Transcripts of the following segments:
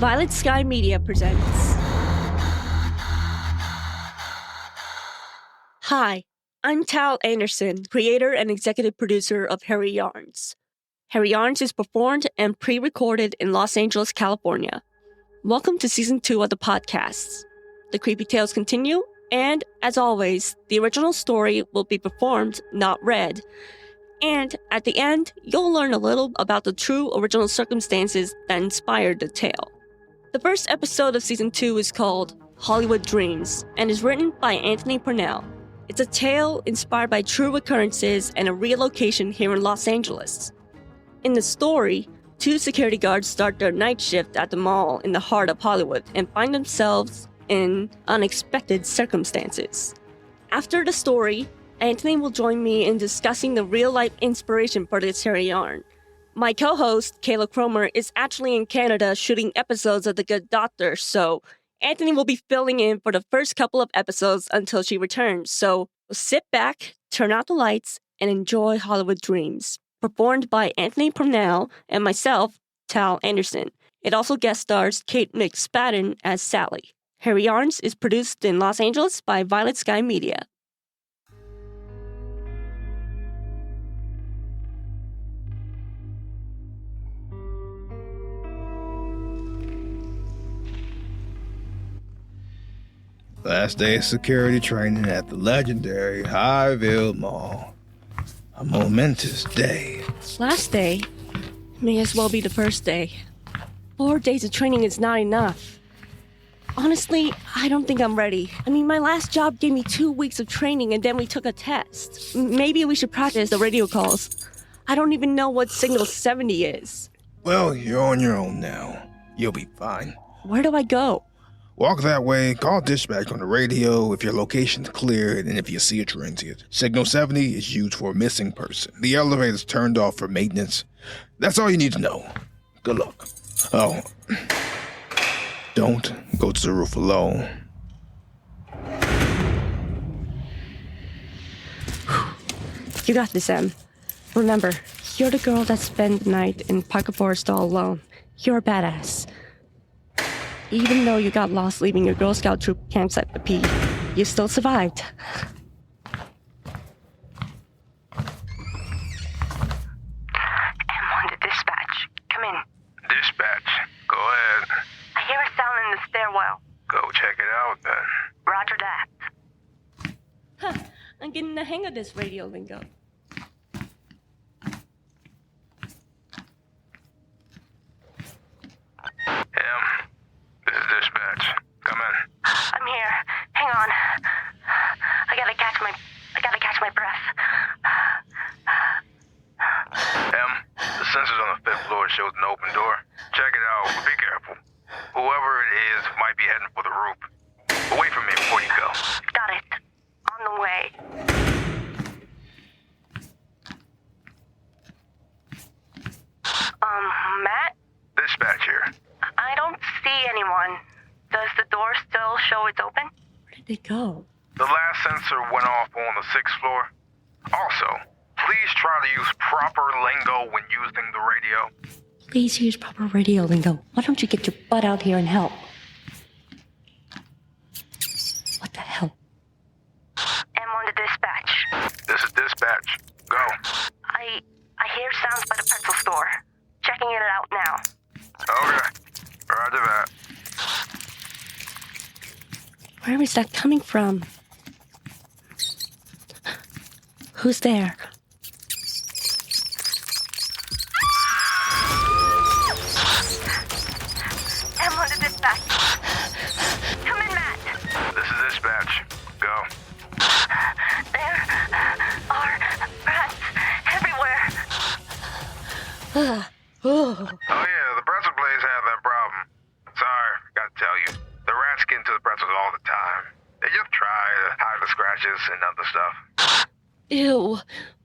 Violet Sky Media presents. Hi, I'm Tal Anderson, creator and executive producer of Harry Yarns. Harry Yarns is performed and pre-recorded in Los Angeles, California. Welcome to Season 2 of the podcast. The creepy tales continue, and, as always, the original story will be performed, not read. And, at the end, you'll learn a little about the true original circumstances that inspired the tale. The first episode of Season 2 is called Hollywood Dreams and is written by Anthony Purnell. It's a tale inspired by true occurrences and a real location here in Los Angeles. In the story, two security guards start their night shift at the mall in the heart of Hollywood and find themselves in unexpected circumstances. After the story, Anthony will join me in discussing the real-life inspiration for this Harry Yarn. My co-host, Kayla Cromer, is actually in Canada shooting episodes of The Good Doctor, so Anthony will be filling in for the first couple of episodes until she returns. So sit back, turn out the lights, and enjoy Hollywood Dreams, performed by Anthony Purnell and myself, Tal Anderson. It also guest stars Kae McSpadden as Sally. Harry Yarns is produced in Los Angeles by Violet Sky Media. Last day of security training at the legendary Highville Mall. A momentous day. Last day may as well be the first day. 4 days of training is not enough. Honestly, I don't think I'm ready. I mean, my last job gave me 2 weeks of training and then we took a test. Maybe we should practice the radio calls. I don't even know what Signal 70 is. Well, you're on your own now. You'll be fine. Where do I go? Walk that way, call dispatch on the radio if your location's cleared and if you see a transient. Signal 70 is used for a missing person. The elevator's turned off for maintenance. That's all you need to know. Good luck. Oh, don't go to the roof alone. You got this, Em. Remember, you're the girl that spent the night in Parker Forest all alone. You're a badass. Even though you got lost leaving your Girl Scout troop campsite at P, you still survived. M1 to dispatch. Come in. Dispatch, go ahead. I hear a sound in the stairwell. Go check it out then. Roger that. Huh, I'm getting the hang of this radio lingo. This is dispatch. Come in. I'm here. Hang on. I gotta catch my breath. The sensors on the 5th floor shows an open door. Check it out, but be careful. Whoever it is might be heading for the roof. Wait for me before you go. Got it. On the way. Matt? Dispatch here. I don't see anyone. Does the door still show it's open? Where did they go? The last sensor went off on the 6th floor. Also, please try to use proper lingo when using the radio. Please use proper radio lingo. Why don't you get your butt out here and help? What the hell? M1 to dispatch. This is dispatch. Go. I hear sounds by the pretzel store. Checking it out now. Okay. Roger that. Where is that coming from? Who's there? M1 to dispatch. Come in, Matt. This is dispatch. Go. There are rats everywhere. Oh. Oh yeah, the pretzel place had that problem. Sorry, gotta tell you. The rats get into the pretzels all the time. They just try to hide the scratches and other stuff. Ew.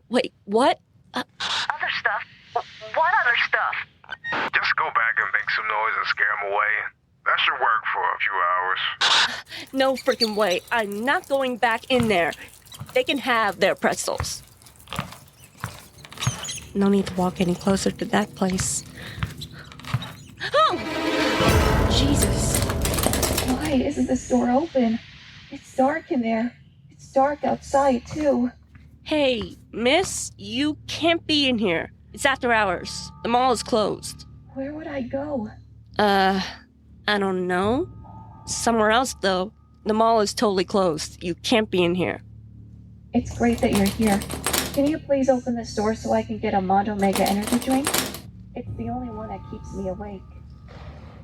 Wait, what? Other stuff? What other stuff? Just go back and make some noise and scare them away. That should work for a few hours. No freaking way. I'm not going back in there. They can have their pretzels. No need to walk any closer to that place. Oh! Jesus. Why isn't this door open? It's dark in there. It's dark outside, too. Hey, miss, you can't be in here. It's after hours. The mall is closed. Where would I go? I don't know. Somewhere else, though. The mall is totally closed. You can't be in here. It's great that you're here. Can you please open this door so I can get a Mondo Mega energy drink? It's the only one that keeps me awake.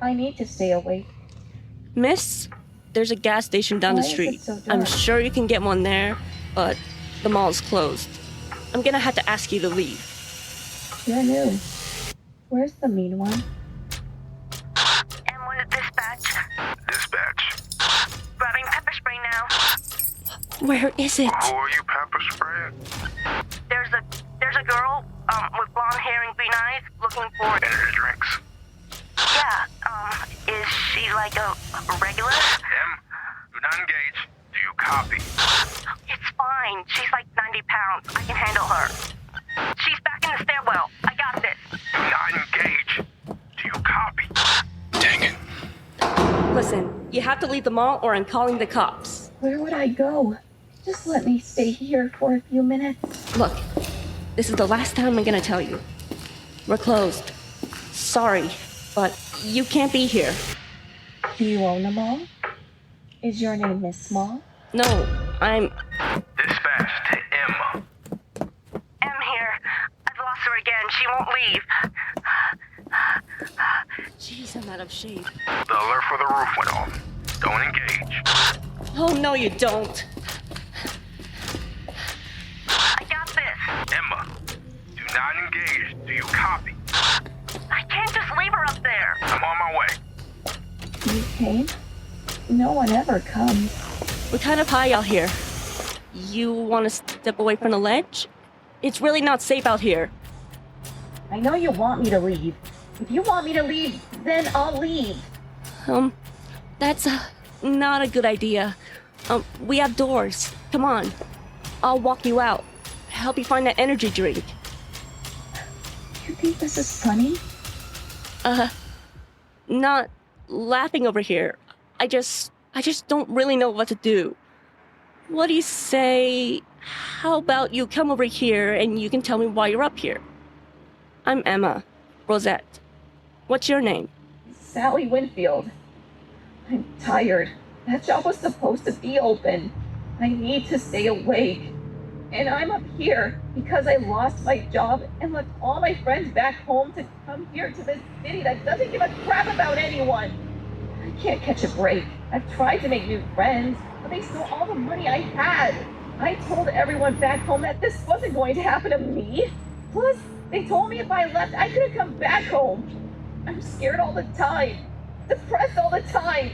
I need to stay awake. Miss, there's a gas station down the Why is it street. so dark? I'm sure you can get one there, but the mall is closed. I'm gonna have to ask you to leave. You're new. Where's the mean one? M1 to dispatch. Dispatch. Grabbing pepper spray now. Where is it? Who are you pepper spraying? There's a girl with blonde hair and green eyes looking for. Energy drinks. Yeah. Is she like a regular? M, do not engage. Do you copy? It's fine. She's like 90 pounds. I can handle her. She's back in the stairwell. I got this. Do not engage. Do you copy? Dang it. Listen, you have to leave the mall or I'm calling the cops. Where would I go? Just let me stay here for a few minutes. Look, this is the last time I'm gonna tell you. We're closed. Sorry, but you can't be here. Do you own the mall? Is your name Miss Small? No, I'm... Dispatch to M. M here. I've lost her again. She won't leave. Jeez, I'm out of shape. The alert for the roof went off. Don't engage. Oh, no, you don't. I got this. Emma, do not engage. Do you copy? I can't just leave her up there. I'm on my way. You came? No one ever comes. We're kind of high out here. You want to step away from the ledge? It's really not safe out here. I know you want me to leave. If you want me to leave, then I'll leave. That's not a good idea. We have doors. Come on. I'll walk you out. Help you find that energy drink. You think this is funny? Not laughing over here. I just don't really know what to do. What do you say? How about you come over here and you can tell me why you're up here? I'm Emma. Rosette. What's your name? Sally Winfield. I'm tired. That job was supposed to be open. I need to stay awake. And I'm up here because I lost my job and left all my friends back home to come here to this city that doesn't give a crap about anyone. I can't catch a break. I've tried to make new friends, but they stole all the money I had. I told everyone back home that this wasn't going to happen to me. Plus, they told me if I left, I couldn't come back home. I'm scared all the time, depressed all the time.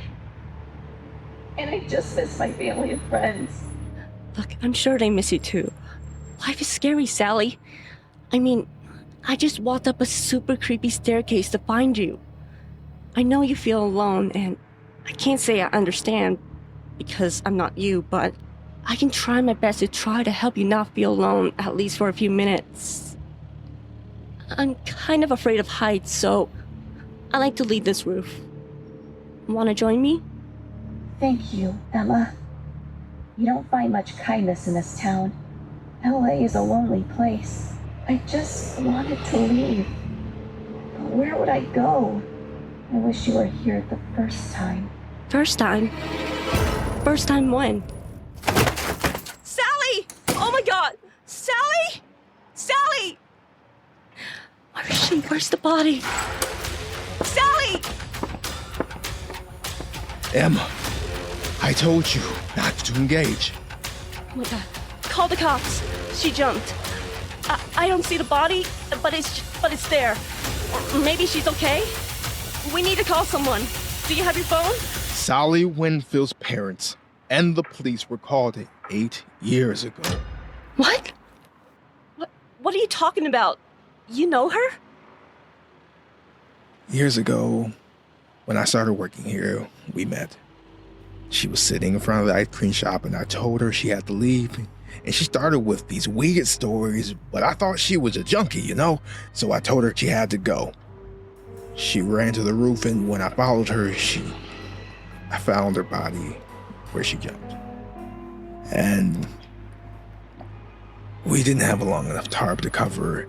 And I just miss my family and friends. Look, I'm sure they miss you too. Life is scary, Sally. I mean, I just walked up a super creepy staircase to find you. I know you feel alone, and I can't say I understand because I'm not you, but I can try my best to try to help you not feel alone, at least for a few minutes. I'm kind of afraid of heights, so I like to leave this roof. Want to join me? Thank you, Emma. You don't find much kindness in this town. LA is a lonely place. I just wanted to leave. But where would I go? I wish you were here the first time. First time? First time when? Sally! Oh my god! Sally! Sally! Where is she? Where's the body? Sally! Emma, I told you not to engage. Oh my god. Call the cops. She jumped. I don't see the body, but it's there. Or maybe she's okay? We need to call someone. Do you have your phone? Sally Winfield's parents and the police were called 8 years ago. What? What are you talking about? You know her? Years ago, when I started working here, we met. She was sitting in front of the ice cream shop and I told her she had to leave. And she started with these weird stories, but I thought she was a junkie, you know? So I told her she had to go. She ran to the roof, and when I followed her, I found her body where she jumped. And we didn't have a long enough tarp to cover her,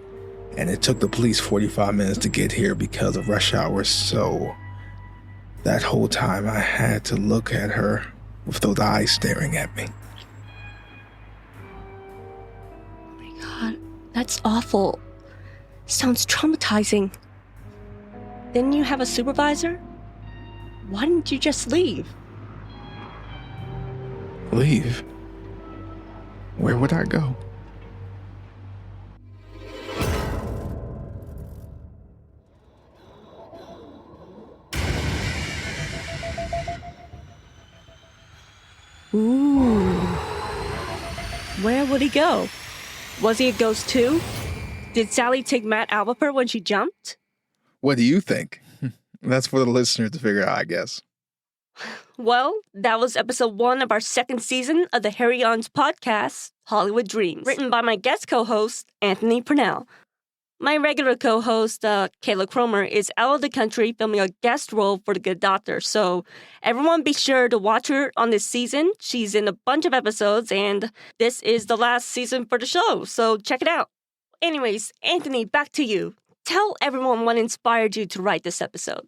and it took the police 45 minutes to get here because of rush hour, so that whole time I had to look at her with those eyes staring at me. Oh my God, that's awful. Sounds traumatizing. Didn't you have a supervisor? Why didn't you just leave? Leave? Where would I go? Ooh. Where would he go? Was he a ghost too? Did Sally take Matt out with her when she jumped? What do you think? That's for the listeners to figure out, I guess. Well, that was episode 1 of our second season of the Harry Yarns podcast, Hollywood Dreams, written by my guest co-host, Anthony Purnell. My regular co-host, Kayla Cromer, is out of the country filming a guest role for The Good Doctor, so everyone be sure to watch her on this season. She's in a bunch of episodes, and this is the last season for the show, so check it out. Anyways, Anthony, back to you. Tell everyone what inspired you to write this episode.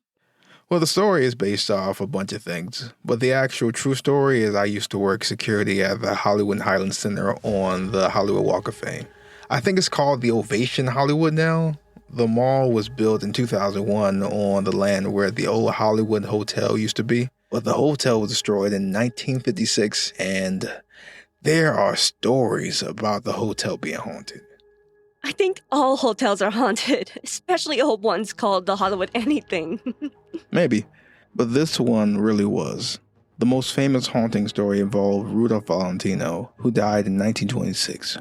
Well, the story is based off a bunch of things, but the actual true story is I used to work security at the Hollywood Highland Center on the Hollywood Walk of Fame. I think it's called the Ovation Hollywood now. The mall was built in 2001 on the land where the old Hollywood Hotel used to be, but the hotel was destroyed in 1956, and there are stories about the hotel being haunted. I think all hotels are haunted, especially old ones called the Hollywood anything. Maybe, but this one really was. The most famous haunting story involved Rudolph Valentino, who died in 1926.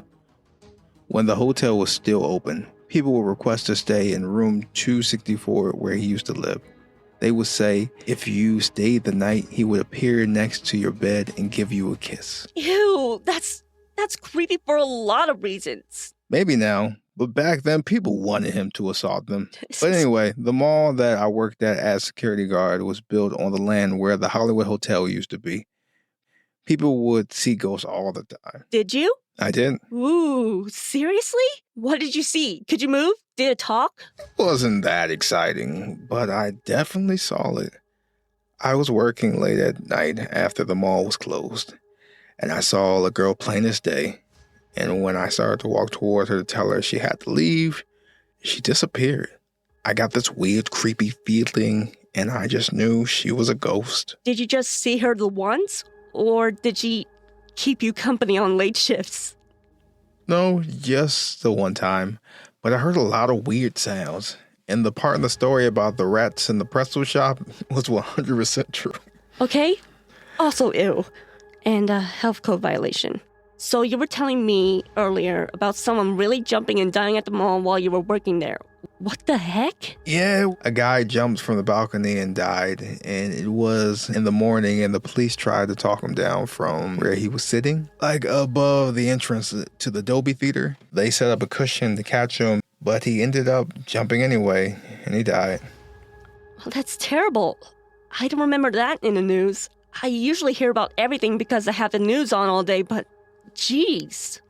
When the hotel was still open, people would request to stay in room 264 where he used to live. They would say if you stayed the night, he would appear next to your bed and give you a kiss. Ew, that's creepy for a lot of reasons. Maybe now, but back then people wanted him to assault them. But anyway, the mall that I worked at as security guard was built on the land where the Hollywood Hotel used to be. People would see ghosts all the time. Did you? I did. Ooh, seriously? What did you see? Could you move? Did it talk? It wasn't that exciting, but I definitely saw it. I was working late at night after the mall was closed, and I saw a girl plain as day. And when I started to walk toward her to tell her she had to leave, she disappeared. I got this weird, creepy feeling, and I just knew she was a ghost. Did you just see her the once? Or did she keep you company on late shifts? No, just the one time. But I heard a lot of weird sounds. And the part in the story about the rats in the pretzel shop was 100% true. Okay. Also ew. And a health code violation. So you were telling me earlier about someone really jumping and dying at the mall while you were working there. What the heck? Yeah, a guy jumped from the balcony and died, and it was in the morning, and the police tried to talk him down from where he was sitting, like above the entrance to the Dolby Theater. They set up a cushion to catch him, but he ended up jumping anyway, and he died. Well, that's terrible. I don't remember that in the news. I usually hear about everything because I have the news on all day, but jeez.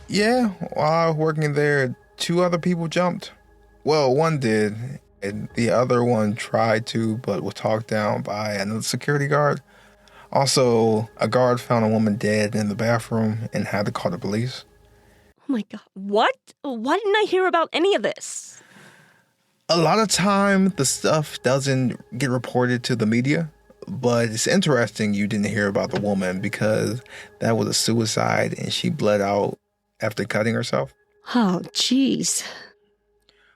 Yeah, while I was working there, 2 other people jumped. Well, one did, and the other one tried to, but was talked down by another security guard. Also, a guard found a woman dead in the bathroom and had to call the police. Oh my God. What? Why didn't I hear about any of this? A lot of time, the stuff doesn't get reported to the media, but it's interesting you didn't hear about the woman because that was a suicide and she bled out after cutting herself. Oh, jeez.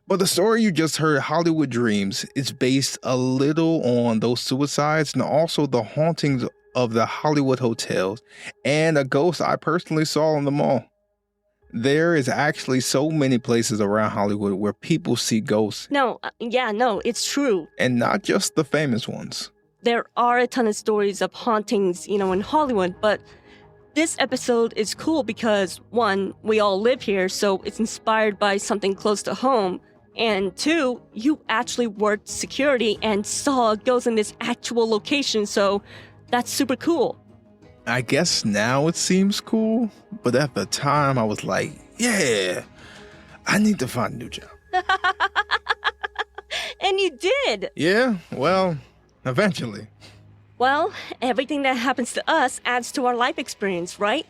But the story you just heard, Hollywood Dreams, is based a little on those suicides and also the hauntings of the Hollywood hotels and a ghost I personally saw in the mall. There is actually so many places around Hollywood where people see ghosts. No, it's true. And not just the famous ones. There are a ton of stories of hauntings, in Hollywood, but this episode is cool because, one, we all live here, so it's inspired by something close to home, And 2, you actually worked security and saw a ghost in this actual location, so that's super cool. I guess now it seems cool, but at the time I was like, yeah, I need to find a new job. And you did! Yeah, well, eventually. Well, everything that happens to us adds to our life experience, right?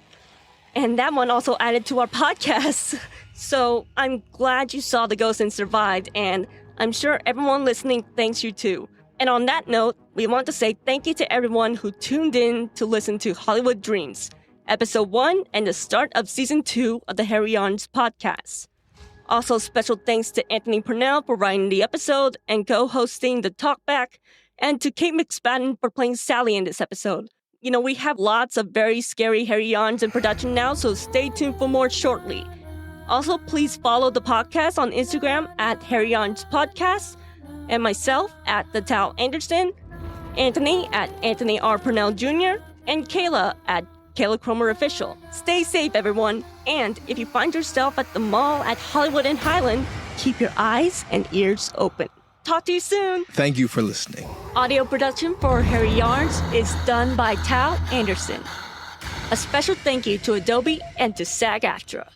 And that one also added to our podcast. So I'm glad you saw the ghost and survived, and I'm sure everyone listening thanks you too. And on that note, we want to say thank you to everyone who tuned in to listen to Hollywood Dreams, Episode 1 and the start of Season 2 of the Harry Yarns podcast. Also, special thanks to Anthony Purnell for writing the episode and co-hosting the talkback, and to Kae McSpadden for playing Sally in this episode. You know, we have lots of very scary Harry Yarns in production now, so stay tuned for more shortly. Also, please follow the podcast on Instagram at Harry Yarns Podcast, and myself at the Tal Anderson, Anthony at Anthony R. Purnell Jr., and Kayla at Kayla Cromer Official. Stay safe, everyone. And if you find yourself at the mall at Hollywood and Highland, keep your eyes and ears open. Talk to you soon. Thank you for listening. Audio production for Harry Yarns is done by Tal Anderson. A special thank you to Adobe and to SAG-AFTRA.